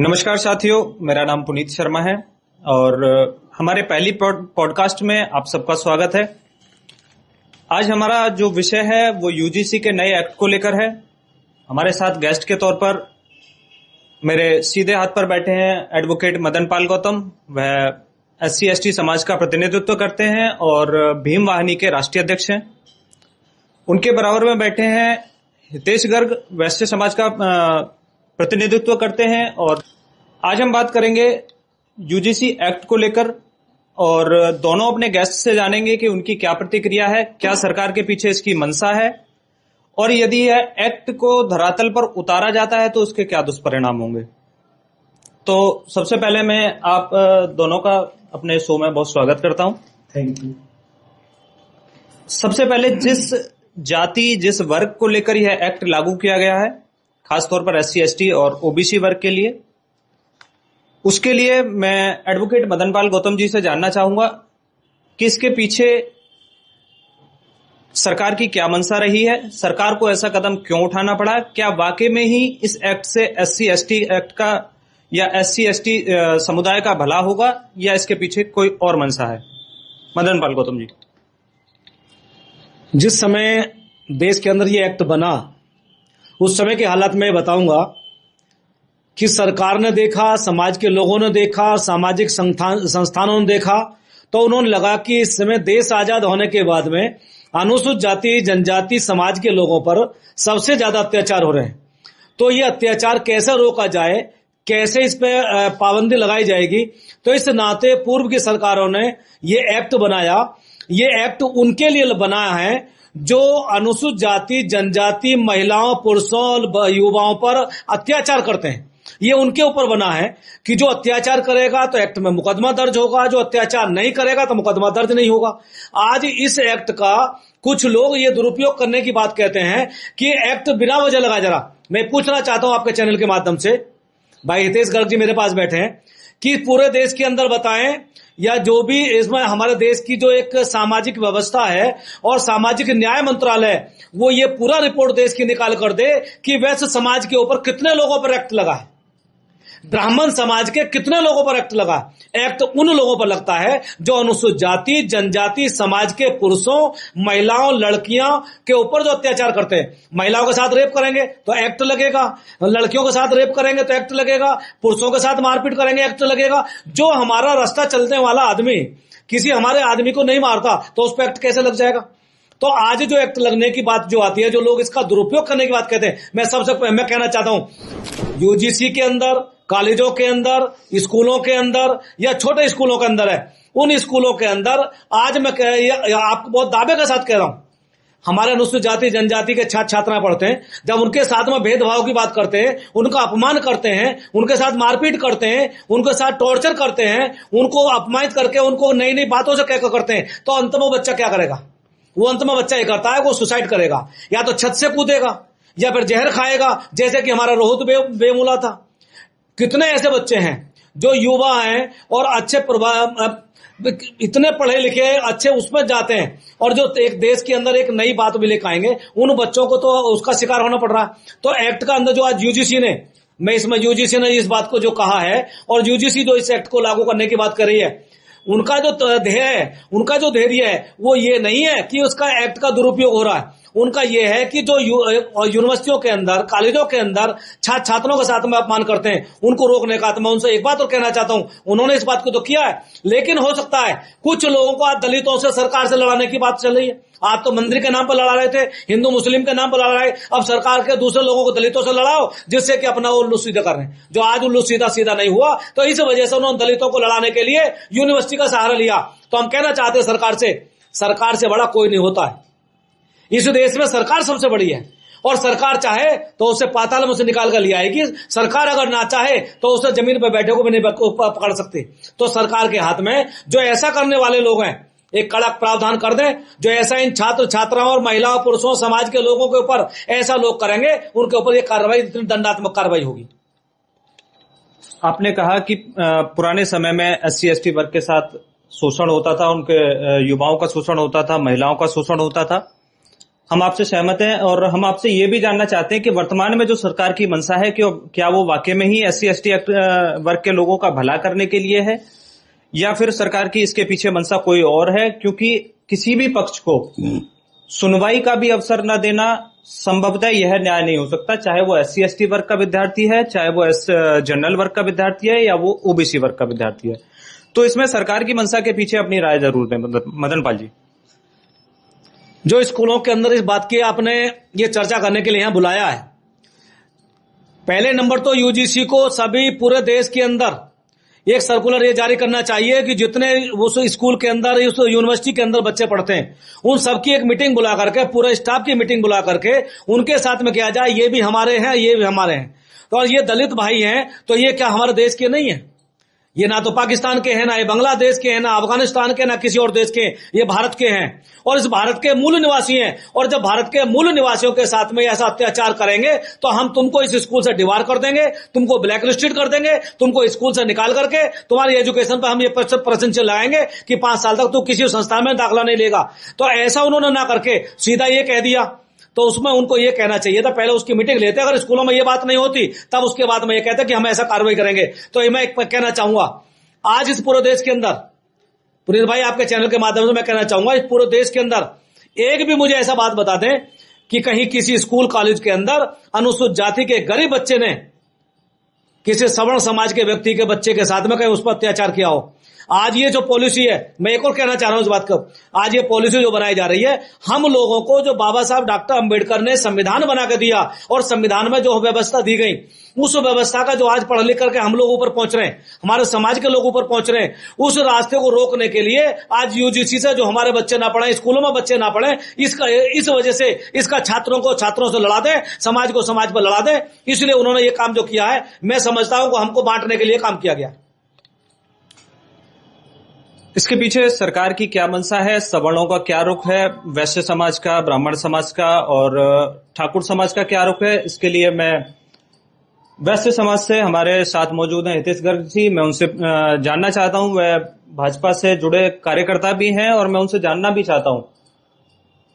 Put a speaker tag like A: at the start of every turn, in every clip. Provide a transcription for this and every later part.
A: नमस्कार साथियों, मेरा नाम पुनीत शर्मा है और हमारे पहली पॉडकास्ट में आप सबका स्वागत है। आज हमारा जो विषय है वो यूजीसी के नए एक्ट को लेकर है। हमारे साथ गेस्ट के तौर पर मेरे सीधे हाथ पर बैठे हैं एडवोकेट मदन पाल गौतम। वह SC/ST समाज का प्रतिनिधित्व करते हैं और भीम वाहिनी के राष्ट्रीय अध्यक्ष हैं। उनके बराबर में बैठे हैं हितेश गर्ग, वैश्य समाज का प्रतिनिधित्व करते हैं। और आज हम बात करेंगे यूजीसी एक्ट को लेकर और दोनों अपने गेस्ट से जानेंगे कि उनकी क्या प्रतिक्रिया है, क्या सरकार के पीछे इसकी मंशा है और यदि यह एक्ट को धरातल पर उतारा जाता है तो उसके क्या दुष्परिणाम होंगे। तो सबसे पहले मैं आप दोनों का अपने शो में बहुत स्वागत करता हूं।
B: Thank you.
A: सबसे पहले जिस जाति, जिस वर्ग को लेकर यह एक्ट लागू किया गया है, खासतौर पर SC/ST और OBC वर्ग के लिए, उसके लिए मैं एडवोकेट मदन पाल गौतम जी से जानना चाहूंगा कि इसके पीछे सरकार की क्या मंशा रही है, सरकार को ऐसा कदम क्यों उठाना पड़ा, क्या वाकई में ही इस एक्ट से SC/ST एक्ट का या SC/ST समुदाय का भला होगा या इसके पीछे कोई और मंशा है। मदन पाल गौतम जी।
B: जिस समय देश के अंदर ये एक्ट बना उस समय के हालात में बताऊंगा कि सरकार ने देखा, समाज के लोगों ने देखा, सामाजिक संस्थानों ने देखा, तो उन्होंने लगा कि इस समय देश आजाद होने के बाद में अनुसूचित जाति जनजाति समाज के लोगों पर सबसे ज्यादा अत्याचार हो रहे हैं। तो ये अत्याचार कैसे रोका जाए, कैसे इस पे पाबंदी लगाई जाएगी, तो इस नाते पूर्व की सरकारों ने ये एक्ट बनाया। ये एक्ट उनके लिए बनाया है जो अनुसूचित जाति जनजाति महिलाओं, पुरुषों, युवाओं पर अत्याचार करते हैं। ये उनके ऊपर बना है कि जो अत्याचार करेगा तो एक्ट में मुकदमा दर्ज होगा, जो अत्याचार नहीं करेगा तो मुकदमा दर्ज नहीं होगा। आज इस एक्ट का कुछ लोग ये दुरुपयोग करने की बात कहते हैं कि एक्ट बिना वजह लगा। जरा मैं पूछना चाहता हूं आपके चैनल के माध्यम से, भाई हितेश गर्ग जी मेरे पास बैठे हैं, कि पूरे देश के अंदर बताएं या जो भी इसमें हमारे देश की जो एक सामाजिक व्यवस्था है और सामाजिक न्याय मंत्रालय, वो ये पूरा रिपोर्ट देश की निकाल कर दे कि वैश्य समाज के ऊपर कितने लोगों पर एक्ट लगा है, ब्राह्मण समाज के कितने लोगों पर एक्ट लगा। एक्ट उन लोगों पर लगता है जो अनुसूचित जाति जनजाति समाज के पुरुषों, महिलाओं, लड़कियों के ऊपर जो अत्याचार करते हैं। महिलाओं के साथ रेप करेंगे तो एक्ट लगेगा, लड़कियों के साथ रेप करेंगे तो एक्ट लगेगा, पुरुषों के साथ मारपीट करेंगे एक्ट लगेगा। जो हमारा रास्ता चलने वाला आदमी किसी हमारे आदमी को नहीं मारता तो उस पर एक्ट कैसे लग जाएगा। तो आज जो एक्ट लगने की बात जो आती है, जो लोग इसका दुरुपयोग करने की बात कहते हैं, मैं कहना चाहता हूं यूजीसी के अंदर, कॉलेजों के अंदर, स्कूलों के अंदर या छोटे स्कूलों के अंदर है, उन स्कूलों के अंदर आज मैं आपको बहुत दावे के साथ कह रहा हूं, हमारे अनुसूचित जाति जनजाति के छात्र छात्राएं पढ़ते हैं, जब उनके साथ में भेदभाव की बात करते हैं, उनका अपमान करते हैं, उनके साथ मारपीट करते हैं, उनके साथ टॉर्चर करते हैं, उनको अपमानित करके उनको नई नई बातों से क्या करते हैं, तो अंत में वो बच्चा क्या करेगा? वो अंत में बच्चा ये करता है, वो सुसाइड करेगा, या तो छत से कूदेगा या फिर जहर खाएगा, जैसे कि हमारा रोहित बेमुला था। कितने ऐसे बच्चे हैं जो युवा हैं और अच्छे इतने पढ़े लिखे अच्छे उसमें जाते हैं और जो एक देश के अंदर एक नई बात भी लेकर आएंगे, उन बच्चों को तो उसका शिकार होना पड़ रहा है। तो एक्ट का अंदर जो आज यूजीसी ने, यूजीसी ने इस बात को जो कहा है और यूजीसी जो इस एक्ट को लागू करने की बात कर रही है, उनका जो ध्येय है, उनका जो धैर्य है, वो ये नहीं है कि उसका एक्ट का दुरुपयोग हो रहा है। उनका यह है कि जो यूनिवर्सिटियों के अंदर, कॉलेजों के अंदर छात्र छात्रों के साथ में अपमान करते हैं, उनको रोकने का। तो मैं उनसे एक बात और कहना चाहता हूं, उन्होंने इस बात को तो किया है, लेकिन हो सकता है कुछ लोगों को आज दलितों से सरकार से लड़ाने की बात चल रही है। आप तो मंदिर के नाम पर लड़ा रहे थे, हिंदू मुस्लिम के नाम पर लड़ा रहे, अब सरकार के दूसरे लोगों को दलितों से लड़ाओ जिससे कि अपना उल्लू सीधा कर रहे हैं। जो आज उल्लू सीधा नहीं हुआ, तो इस वजह से उन्होंने दलितों को लड़ाने के लिए यूनिवर्सिटी का सहारा लिया। तो हम कहना चाहते हैं सरकार से बड़ा कोई नहीं होता है। इस देश में सरकार सबसे बड़ी है और सरकार चाहे तो उसे पाताल में से निकाल कर ले आएगी। सरकार अगर ना चाहे तो उसे जमीन पर बैठे को भी नहीं पकड़ सकती। तो सरकार के हाथ में जो ऐसा करने वाले लोग हैं, एक कड़क प्रावधान कर दें, जो ऐसा इन छात्र छात्राओं और महिलाओं, पुरुषों, समाज के लोगों के ऊपर ऐसा लोग करेंगे, उनके ऊपर ये कार्रवाई, दंडात्मक कार्रवाई होगी।
A: आपने कहा कि पुराने समय में SC/ST वर्ग के साथ शोषण होता था, उनके युवाओं का शोषण होता था, महिलाओं का शोषण होता था। हम आपसे सहमत हैं और हम आपसे ये भी जानना चाहते हैं कि वर्तमान में जो सरकार की मंशा है कि क्या वो वाकई में ही SC/ST एक्ट वर्ग के लोगों का भला करने के लिए है या फिर सरकार की इसके पीछे मंशा कोई और है, क्योंकि किसी भी पक्ष को सुनवाई का भी अवसर न देना संभवतः यह न्याय नहीं हो सकता, चाहे वो SC/ST वर्ग का विद्यार्थी है, चाहे वो जनरल वर्ग का विद्यार्थी है या वो OBC वर्ग का विद्यार्थी है। तो इसमें सरकार की मंशा के पीछे अपनी राय जरूर दें मदन पाल जी।
B: जो स्कूलों के अंदर इस बात की आपने ये चर्चा करने के लिए यहां बुलाया है, पहले नंबर तो UGC को सभी पूरे देश के अंदर एक सर्कुलर ये जारी करना चाहिए कि जितने उस स्कूल के अंदर, उस यूनिवर्सिटी के अंदर बच्चे पढ़ते हैं, उन सबकी एक मीटिंग बुला करके, पूरे स्टाफ की मीटिंग बुला करके उनके साथ में किया जाए, ये भी हमारे हैं, ये भी हमारे हैं, तो ये दलित भाई हैं, तो ये क्या हमारे देश के नहीं है? ये ना तो पाकिस्तान के हैं, ना ये बांग्लादेश के हैं, ना अफगानिस्तान के, ना किसी और देश के, ये भारत के हैं और इस भारत के मूल निवासी हैं। और जब भारत के मूल निवासियों के साथ में ऐसा अत्याचार करेंगे तो हम तुमको इस स्कूल से डिबार कर देंगे, तुमको ब्लैक लिस्टेड कर देंगे, तुमको स्कूल से निकाल करके तुम्हारी एजुकेशन पर हम ये प्रश्न चलाएंगे कि 5 साल तक तू किसी संस्था में दाखिला नहीं लेगा। तो ऐसा उन्होंने ना करके सीधा ये कह दिया, तो उसमें उनको ये कहना चाहिए था, पहले उसकी मीटिंग लेते, अगर स्कूलों में ये बात नहीं होती तब उसके बाद में ये कहते कि हम ऐसा कार्रवाई करेंगे। तो मैं कहना चाहूंगा आज इस पूरे देश के अंदर, पुनीत भाई आपके चैनल के माध्यम से मैं कहना चाहूंगा, इस पूरे देश के अंदर एक भी मुझे ऐसा बात बता दें कि कहीं किसी स्कूल कॉलेज के अंदर अनुसूचित जाति के गरीब बच्चे ने किसी सवर्ण समाज के व्यक्ति के बच्चे के साथ में कहीं उस पर अत्याचार किया हो। आज ये जो पॉलिसी है, मैं एक और कहना चाह रहा हूं इस बात को, आज ये पॉलिसी जो बनाई जा रही है, हम लोगों को जो बाबा साहब डॉक्टर अंबेडकर ने संविधान बना के दिया और संविधान में जो व्यवस्था दी गई, उस व्यवस्था का जो आज पढ़ लिख करके हम लोग ऊपर पहुंच रहे हैं, हमारे समाज के लोग ऊपर पहुंच रहे हैं, उस रास्ते को रोकने के लिए आज UGC से जो हमारे बच्चे ना पढ़े, स्कूलों में बच्चे ना पढ़े, इस वजह से इसका छात्रों से लड़ा दे, समाज को समाज पर लड़ा दे, इसलिए उन्होंने ये काम जो किया है, मैं समझता हूं कि हमको बांटने के लिए काम किया गया।
A: इसके पीछे सरकार की क्या मंशा है, सवर्णों का क्या रुख है, वैश्य समाज का, ब्राह्मण समाज का और ठाकुर समाज का क्या रुख है, इसके लिए मैं वैश्य समाज से हमारे साथ मौजूद हैं हितेश गर्ग जी, मैं उनसे जानना चाहता हूं। वह भाजपा से जुड़े कार्यकर्ता भी हैं और मैं उनसे जानना भी चाहता हूं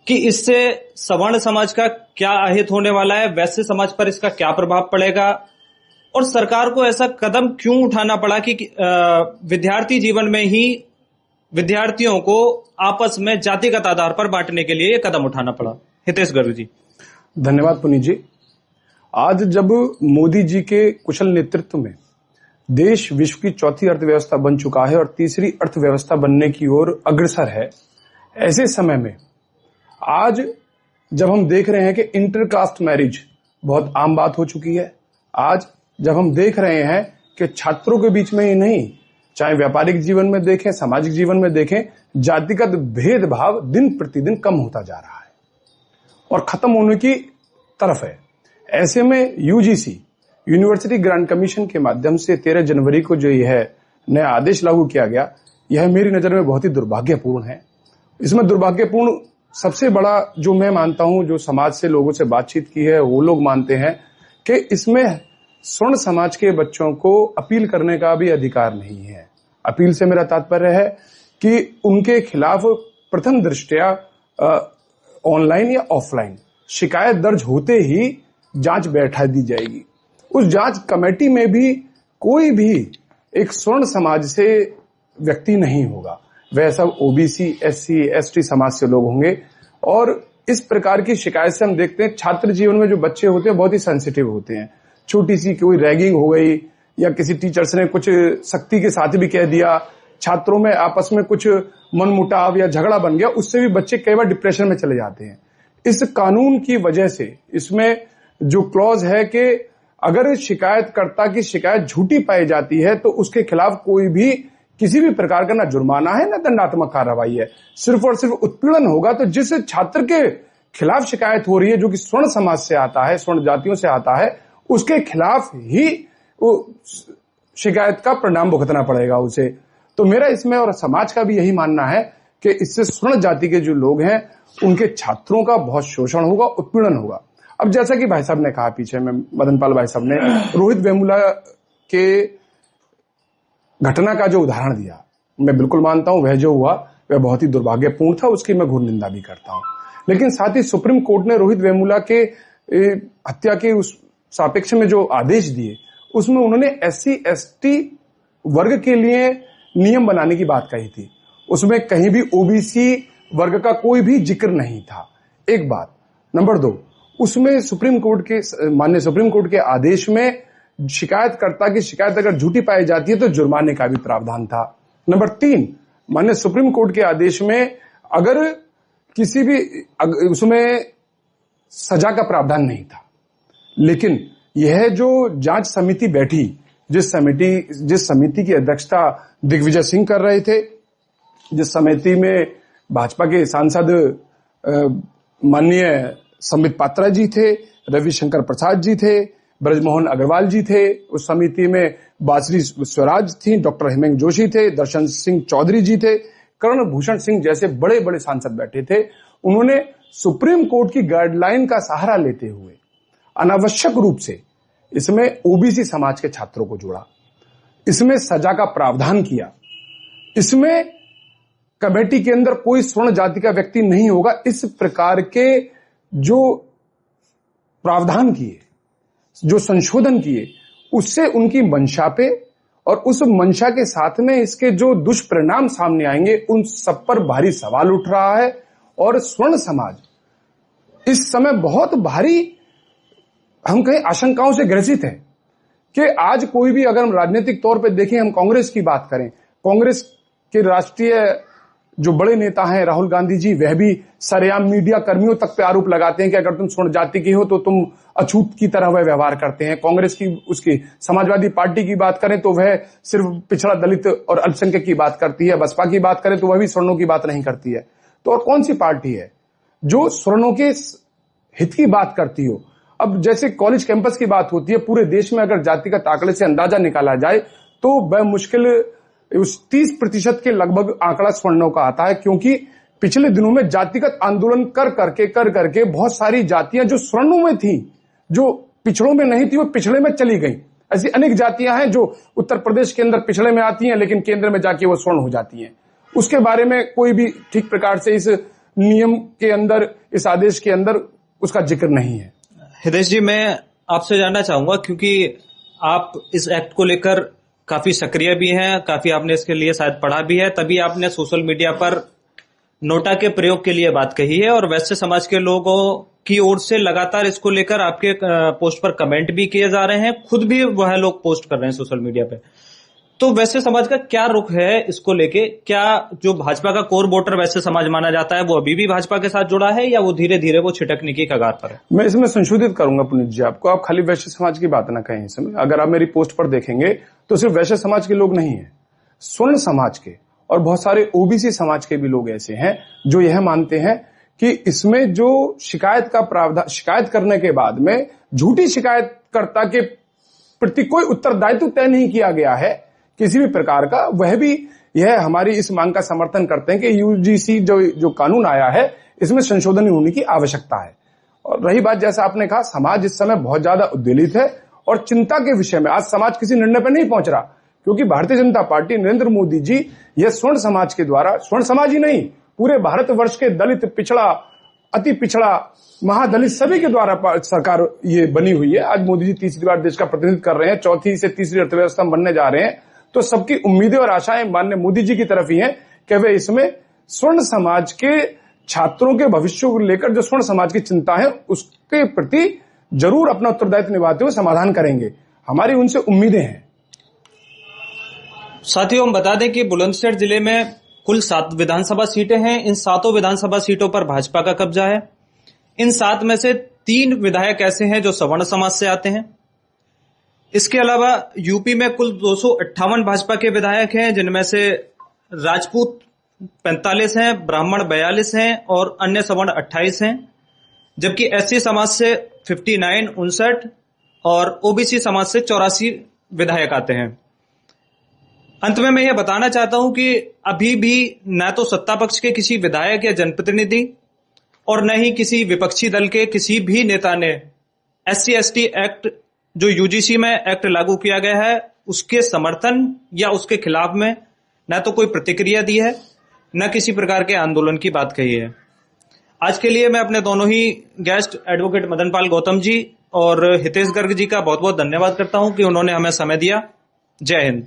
A: कि इससे सवर्ण समाज का क्या अहित होने वाला है, वैश्य समाज पर इसका क्या प्रभाव पड़ेगा और सरकार को ऐसा कदम क्यों उठाना पड़ा कि विद्यार्थी जीवन में ही विद्यार्थियों को आपस में जातिगत आधार पर बांटने के लिए ये कदम उठाना पड़ा। हितेश गर्ग जी।
C: धन्यवाद पुनीत जी। आज जब मोदी जी के कुशल नेतृत्व में देश विश्व की चौथी अर्थव्यवस्था बन चुका है और तीसरी अर्थव्यवस्था बनने की ओर अग्रसर है, ऐसे समय में आज जब हम देख रहे हैं कि इंटरकास्ट मैरिज बहुत आम बात हो चुकी है, आज जब हम देख रहे हैं कि छात्रों के बीच में ही नहीं, चाहे व्यापारिक जीवन में देखें, सामाजिक जीवन में देखें, जातिगत भेदभाव दिन प्रतिदिन कम होता जा रहा है और खत्म होने की तरफ है। ऐसे में UGC यूनिवर्सिटी ग्रांट कमीशन के माध्यम से 13 जनवरी को जो यह नया आदेश लागू किया गया, यह मेरी नजर में बहुत ही दुर्भाग्यपूर्ण है। इसमें दुर्भाग्यपूर्ण सबसे बड़ा जो मैं मानता हूं, जो समाज से लोगों से बातचीत की है, वो लोग मानते हैं कि इसमें स्वर्ण समाज के बच्चों को अपील करने का भी अधिकार नहीं है। अपील से मेरा तात्पर्य है कि उनके खिलाफ प्रथम दृष्टया ऑनलाइन या ऑफलाइन शिकायत दर्ज होते ही जांच बैठा दी जाएगी। उस जांच कमेटी में भी कोई भी एक स्वर्ण समाज से व्यक्ति नहीं होगा, वह सब OBC, SC, ST समाज से लोग होंगे। और इस प्रकार की शिकायत से हम देखते हैं छात्र जीवन में जो बच्चे होते हैं बहुत ही सेंसिटिव होते हैं। छोटी सी कोई रैगिंग हो गई या किसी टीचर्स ने कुछ सख्ती के साथ भी कह दिया, छात्रों में आपस में कुछ मनमुटाव या झगड़ा बन गया, उससे भी बच्चे कई बार डिप्रेशन में चले जाते हैं। इस कानून की वजह से इसमें जो क्लॉज है कि अगर शिकायतकर्ता की शिकायत झूठी पाई जाती है तो उसके खिलाफ कोई भी किसी भी प्रकार का ना जुर्माना है ना दंडात्मक कार्रवाई है, सिर्फ और सिर्फ उत्पीड़न होगा। तो जिस छात्र के खिलाफ शिकायत हो रही है, जो कि स्वर्ण समाज से आता है, स्वर्ण जातियों से आता है, उसके खिलाफ ही वो शिकायत का परिणाम भुगतना पड़ेगा उसे। तो मेरा इसमें और समाज का भी यही मानना है कि इससे स्वर्ण जाति के जो लोग हैं उनके छात्रों का बहुत शोषण होगा, उत्पीड़न होगा। अब जैसा कि भाई साहब ने कहा पीछे में, मदन पाल भाई साहब ने रोहित वेमुला के घटना का जो उदाहरण दिया, मैं बिल्कुल मानता हूं वह जो हुआ वह बहुत ही दुर्भाग्यपूर्ण था, उसकी मैं घोर निंदा भी करता हूं। लेकिन साथ ही सुप्रीम कोर्ट ने रोहित वेमुला के हत्या के उस सापेक्ष में जो आदेश दिए, उसमें उन्होंने SC/ST वर्ग के लिए नियम बनाने की बात कही थी। उसमें कहीं भी OBC वर्ग का कोई भी जिक्र नहीं था, एक बात। नंबर 2, उसमें माननीय सुप्रीम कोर्ट के आदेश में शिकायतकर्ता की शिकायत अगर झूठी पाई जाती है तो जुर्माने का भी प्रावधान था। नंबर 3, माननीय सुप्रीम कोर्ट के आदेश में अगर किसी भी उसमें सजा का प्रावधान नहीं था। लेकिन यह जो जांच समिति बैठी, जिस समिति की अध्यक्षता दिग्विजय सिंह कर रहे थे, जिस समिति में भाजपा के सांसद माननीय संबित पात्रा जी थे, रविशंकर प्रसाद जी थे, ब्रजमोहन अग्रवाल जी थे, उस समिति में बासरी स्वराज थी, डॉक्टर हेमेंग जोशी थे, दर्शन सिंह चौधरी जी थे, कर्ण भूषण सिंह जैसे बड़े बड़े सांसद बैठे थे। उन्होंने सुप्रीम कोर्ट की गाइडलाइन का सहारा लेते हुए अनावश्यक रूप से इसमें OBC समाज के छात्रों को जोड़ा, इसमें सजा का प्रावधान किया, इसमें कमेटी के अंदर कोई स्वर्ण जाति का व्यक्ति नहीं होगा, इस प्रकार के जो प्रावधान किए, जो संशोधन किए, उससे उनकी मंशा पे और उस मंशा के साथ में इसके जो दुष्परिणाम सामने आएंगे उन सब पर भारी सवाल उठ रहा है। और स्वर्ण समाज इस समय बहुत भारी, हम कहें, आशंकाओं से ग्रसित है कि आज कोई भी, अगर हम राजनीतिक तौर पे देखें, हम कांग्रेस की बात करें, कांग्रेस के राष्ट्रीय जो बड़े नेता हैं राहुल गांधी जी, वह भी सरेआम मीडिया कर्मियों तक पे आरोप लगाते हैं कि अगर तुम स्वर्ण जाति की हो तो तुम अछूत की तरह वह व्यवहार करते हैं। कांग्रेस की, उसकी समाजवादी पार्टी की बात करें तो वह सिर्फ पिछड़ा दलित और अल्पसंख्यक की बात करती है। बसपा की बात करें तो वह भी सवर्णों की बात नहीं करती है। तो और कौन सी पार्टी है जो सवर्णों के हित की बात करती हो? अब जैसे कॉलेज कैंपस की बात होती है, पूरे देश में अगर जातिगत आंकड़े से अंदाजा निकाला जाए तो बेमुश्किल उस 30% के लगभग आंकड़ा सवर्णों का आता है, क्योंकि पिछले दिनों में जातिगत आंदोलन कर करके बहुत सारी जातियां जो सवर्णों में थी, जो पिछड़ों में नहीं थी, वो पिछड़े में चली गई। ऐसी अनेक जातियां हैं जो उत्तर प्रदेश के अंदर पिछड़े में आती हैं लेकिन केंद्र में जाके वो स्वर्ण हो जाती हैं। उसके बारे में कोई भी ठीक प्रकार से इस नियम के अंदर, इस आदेश के अंदर उसका जिक्र नहीं है।
A: हितेश जी, मैं आपसे जानना चाहूंगा, क्योंकि आप इस एक्ट को लेकर काफी सक्रिय भी हैं, काफी आपने इसके लिए शायद पढ़ा भी है, तभी आपने सोशल मीडिया पर नोटा के प्रयोग के लिए बात कही है और वैश्य समाज के लोगों की ओर से लगातार इसको लेकर आपके पोस्ट पर कमेंट भी किए जा रहे हैं, खुद भी वह लोग पोस्ट कर रहे हैं सोशल मीडिया पे। तो वैश्य समाज का क्या रुख है इसको लेके? क्या जो भाजपा का कोर वोटर वैश्य समाज माना जाता है वो अभी भी भाजपा के साथ जुड़ा है या वो धीरे धीरे वो छिटकने की कगार पर है? मैं
C: इसमें संशोधित करूंगा पुनीत जी आपको, आप खाली वैश्य समाज की बात ना कहें इसमें। अगर आप मेरी पोस्ट पर देखेंगे तो सिर्फ वैश्य समाज के लोग नहीं है, स्वर्ण समाज के और बहुत सारे OBC समाज के भी लोग ऐसे हैं जो यह मानते हैं कि इसमें जो शिकायत का प्रावधान, शिकायत करने के बाद में झूठी शिकायतकर्ता के प्रति कोई उत्तरदायित्व तय नहीं किया गया है किसी भी प्रकार का, वह भी यह हमारी इस मांग का समर्थन करते हैं कि UGC जो कानून आया है इसमें संशोधन होने की आवश्यकता है। और रही बात, जैसा आपने कहा, समाज इस समय बहुत ज्यादा उद्वेलित है और चिंता के विषय में आज समाज किसी निर्णय पर नहीं पहुंच रहा, क्योंकि भारतीय जनता पार्टी, नरेंद्र मोदी जी, यह स्वर्ण समाज के द्वारा, स्वर्ण समाज ही नहीं, पूरे भारतवर्ष के दलित, पिछड़ा, अति पिछड़ा, महादलित सभी के द्वारा सरकार ये बनी हुई है। आज मोदी जी तीसरी बार देश का प्रतिनिधित्व कर रहे हैं, चौथी से तीसरी अर्थव्यवस्था बनने जा रहे हैं, तो सबकी उम्मीदें और आशाएं माननीय मोदी जी की तरफ ही हैं कि वे इसमें स्वर्ण समाज के छात्रों के भविष्य को लेकर जो स्वर्ण समाज की चिंता है उसके प्रति जरूर अपना उत्तरदायित्व निभाते हुए समाधान करेंगे। हमारी उनसे उम्मीदें हैं।
A: साथियों, हम बता दें कि बुलंदशहर जिले में कुल 7 विधानसभा सीटें हैं। इन 7 विधानसभा सीटों पर भाजपा का कब्जा है। इन 7 में से 3 विधायक ऐसे हैं जो सवर्ण समाज से आते हैं। इसके अलावा यूपी में कुल 258 भाजपा के विधायक हैं, जिनमें से राजपूत 45 हैं, ब्राह्मण 42 हैं और अन्य सवर्ण 28 हैं, जबकि SC समाज से 59 और OBC समाज से 84 विधायक आते हैं। अंत में मैं यह बताना चाहता हूं कि अभी भी न तो सत्ता पक्ष के किसी विधायक या जनप्रतिनिधि और न ही किसी विपक्षी दल के किसी भी नेता ने SC/ST एक्ट, जो UGC में एक्ट लागू किया गया है, उसके समर्थन या उसके खिलाफ में न तो कोई प्रतिक्रिया दी है, न किसी प्रकार के आंदोलन की बात कही है। आज के लिए मैं अपने दोनों ही गेस्ट एडवोकेट मदन पाल गौतम जी और हितेश गर्ग जी का बहुत बहुत धन्यवाद करता हूं कि उन्होंने हमें समय दिया। जय हिंद।